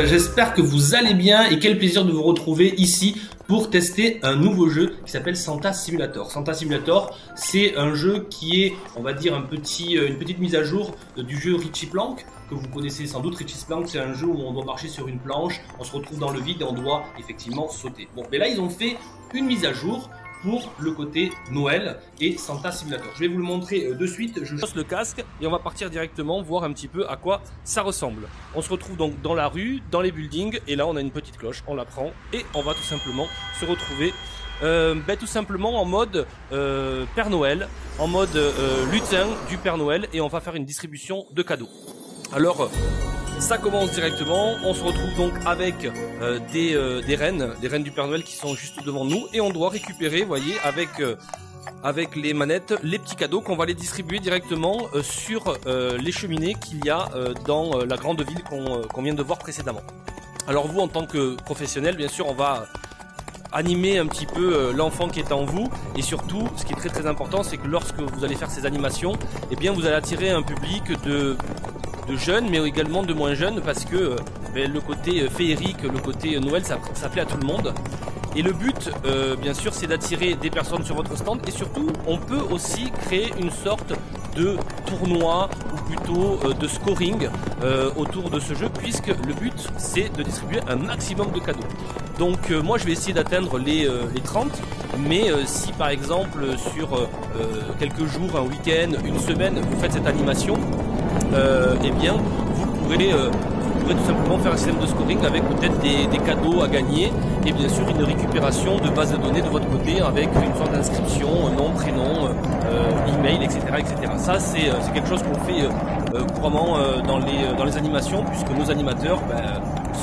j'espère que vous allez bien et quel plaisir de vous retrouver ici pour tester un nouveau jeu qui s'appelle Santa Simulator. Santa Simulator, c'est un jeu qui est, on va dire, une petite mise à jour du jeu Richie Plank, que vous connaissez sans doute. Richie Plank, c'est un jeu où on doit marcher sur une planche, on se retrouve dans le vide et on doit effectivement sauter. Bon, mais là ils ont fait une mise à jour pour le côté Noël et Santa Simulator. Je vais vous le montrer de suite. Je pose le casque et on va partir directement voir un petit peu à quoi ça ressemble. On se retrouve donc dans la rue, dans les buildings, et là on a une petite cloche, on la prend et on va tout simplement se retrouver tout simplement en mode Père Noël, en mode lutin du Père Noël, et on va faire une distribution de cadeaux. Alors ça commence directement, on se retrouve donc avec des rennes du Père Noël qui sont juste devant nous, et on doit récupérer, vous voyez, avec les manettes, les petits cadeaux qu'on va les distribuer directement sur les cheminées qu'il y a dans la grande ville qu'on vient de voir précédemment. Alors vous, en tant que professionnel, bien sûr, on va animer un petit peu l'enfant qui est en vous, et surtout, ce qui est très très important, c'est que lorsque vous allez faire ces animations, eh bien vous allez attirer un public de jeunes, mais également de moins jeunes, parce que le côté féerique, le côté Noël, ça plaît à tout le monde. Et le but, bien sûr, c'est d'attirer des personnes sur votre stand, et surtout, on peut aussi créer une sorte de tournoi, ou plutôt de scoring autour de ce jeu, puisque le but, c'est de distribuer un maximum de cadeaux. Donc moi, je vais essayer d'atteindre les 30, mais si par exemple, sur quelques jours, un week-end, une semaine, vous faites cette animation, eh bien, vous pourrez tout simplement faire un système de scoring avec peut-être des cadeaux à gagner, et bien sûr une récupération de base de données de votre côté avec une sorte d'inscription, nom, prénom, email, etc., etc. Ça, c'est quelque chose qu'on fait couramment dans les animations, puisque nos animateurs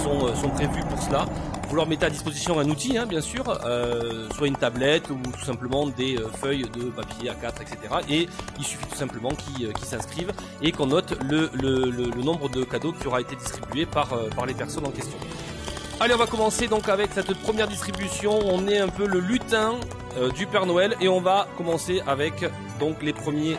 sont prévus pour cela. Vous leur mettez à disposition un outil, hein, bien sûr, soit une tablette ou tout simplement des feuilles de papier A4, etc. Et il suffit tout simplement qu'ils s'inscrivent et qu'on note le nombre de cadeaux qui aura été distribué par les personnes en question. Allez, on va commencer donc avec cette première distribution. On est un peu le lutin du Père Noël, et on va commencer avec donc les premiers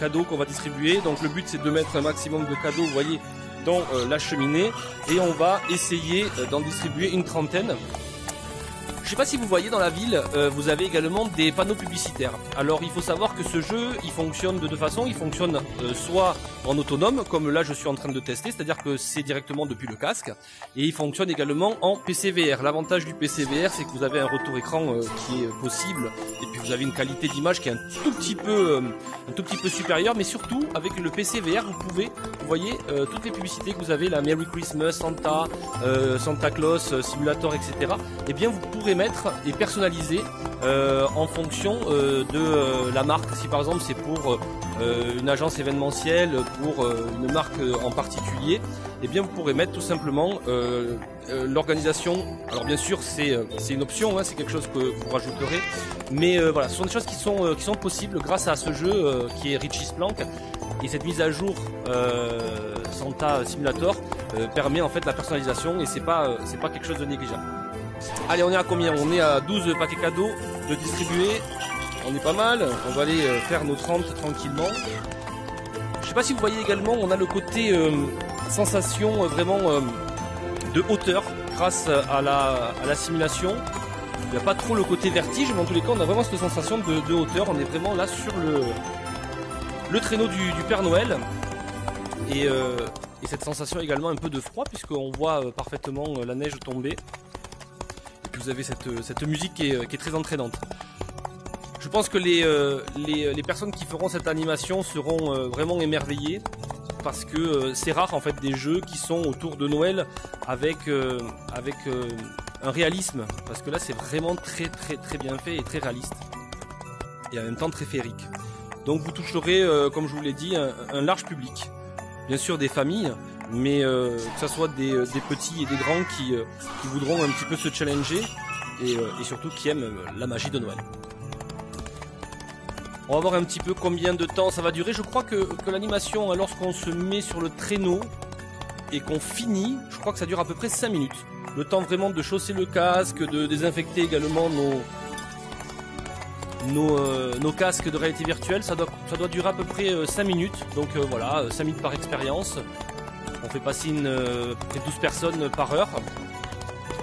cadeaux qu'on va distribuer. Donc le but, c'est de mettre un maximum de cadeaux, vous voyez, dans la cheminée, et on va essayer d'en distribuer une trentaine. Je sais pas si vous voyez, dans la ville, vous avez également des panneaux publicitaires. Alors il faut savoir que ce jeu, il fonctionne de deux façons. Il fonctionne soit en autonome, comme là je suis en train de tester, c'est-à-dire que c'est directement depuis le casque, et il fonctionne également en PC VR. L'avantage du PC VR, c'est que vous avez un retour écran qui est possible, et puis vous avez une qualité d'image qui est un tout petit peu supérieure, mais surtout avec le PC VR, vous voyez toutes les publicités que vous avez, la Merry Christmas, Santa, Santa Claus, Simulator, etc. Et bien vous pourrez mettre et personnaliser en fonction de la marque. Si par exemple c'est pour une agence événementielle, pour une marque en particulier, et bien vous pourrez mettre tout simplement l'organisation. Alors bien sûr c'est une option, hein, c'est quelque chose que vous rajouterez, mais voilà, ce sont des choses qui sont possibles grâce à ce jeu qui est Richie Plank, et cette mise à jour Santa Simulator permet en fait la personnalisation, et c'est pas quelque chose de négligeable. Allez, on est à combien? On est à 12 paquets cadeaux de distribuer. On est pas mal. On va aller faire nos 30 tranquillement. Je sais pas si vous voyez également, on a le côté sensation vraiment de hauteur grâce à la simulation. Il n'y a pas trop le côté vertige, mais en tous les cas, on a vraiment cette sensation de hauteur. On est vraiment là sur le traîneau du Père Noël. Et cette sensation également un peu de froid, puisqu'on voit parfaitement la neige tomber. Vous avez cette musique qui est très entraînante. Je pense que les personnes qui feront cette animation seront vraiment émerveillées, parce que c'est rare en fait des jeux qui sont autour de Noël avec un réalisme, parce que là c'est vraiment très très très bien fait et très réaliste, et en même temps très féerique. Donc vous toucherez, comme je vous l'ai dit, un large public, bien sûr des familles, mais que ce soit des petits et des grands qui voudront un petit peu se challenger, et surtout qui aiment la magie de Noël. On va voir un petit peu combien de temps ça va durer. Je crois que l'animation, lorsqu'on se met sur le traîneau et qu'on finit, je crois que ça dure à peu près 5 minutes. Le temps vraiment de chausser le casque, de désinfecter également nos casques de réalité virtuelle, ça doit durer à peu près 5 minutes. Donc voilà, 5 minutes par expérience. On fait passer près de 12 personnes par heure.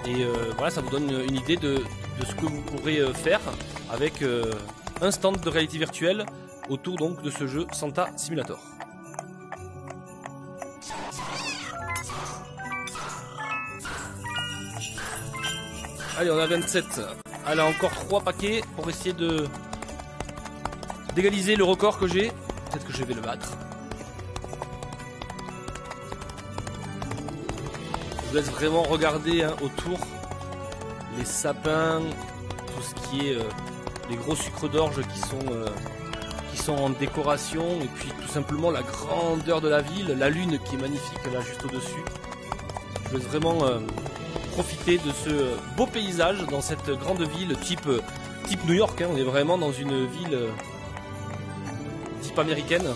Et voilà, ça vous donne une idée de ce que vous pourrez faire avec un stand de réalité virtuelle autour donc de ce jeu Santa Simulator. Allez, on a 27. Allez, encore 3 paquets pour essayer d'égaliser le record que j'ai. Peut-être que je vais le battre. Je vous laisse vraiment regarder autour les sapins, tout ce qui est les gros sucres d'orge qui sont en décoration, et puis tout simplement la grandeur de la ville, la lune qui est magnifique là juste au-dessus. Je vous laisse vraiment profiter de ce beau paysage dans cette grande ville type New York. On est vraiment dans une ville type américaine.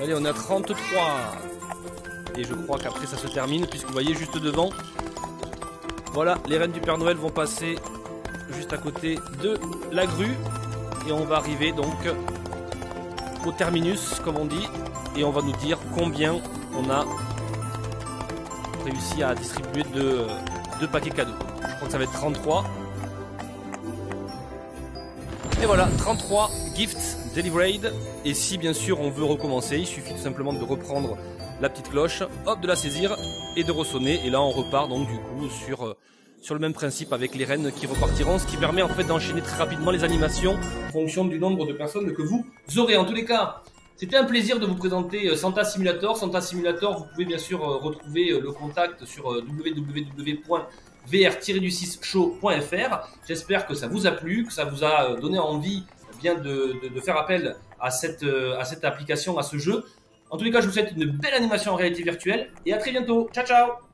Allez, on est à 33. Et je crois qu'après ça se termine, puisque vous voyez juste devant, voilà, les reines du Père Noël vont passer juste à côté de la grue. Et on va arriver donc au terminus, comme on dit. Et on va nous dire combien on a réussi à distribuer de paquets cadeaux. Je crois que ça va être 33. Et voilà, 33 gifts delivered. Et si bien sûr on veut recommencer, il suffit tout simplement de reprendre la petite cloche, hop, de la saisir et de ressonner. Et là on repart donc du coup sur le même principe avec les rennes qui repartiront, ce qui permet en fait d'enchaîner très rapidement les animations en fonction du nombre de personnes que vous aurez. En tous les cas, c'était un plaisir de vous présenter Santa Simulator. Santa Simulator, vous pouvez bien sûr retrouver le contact sur www.vr-6show.fr. J'espère que ça vous a plu, que ça vous a donné envie bien de faire appel à cette application, à ce jeu. En tous les cas, je vous souhaite une belle animation en réalité virtuelle et à très bientôt. Ciao, ciao!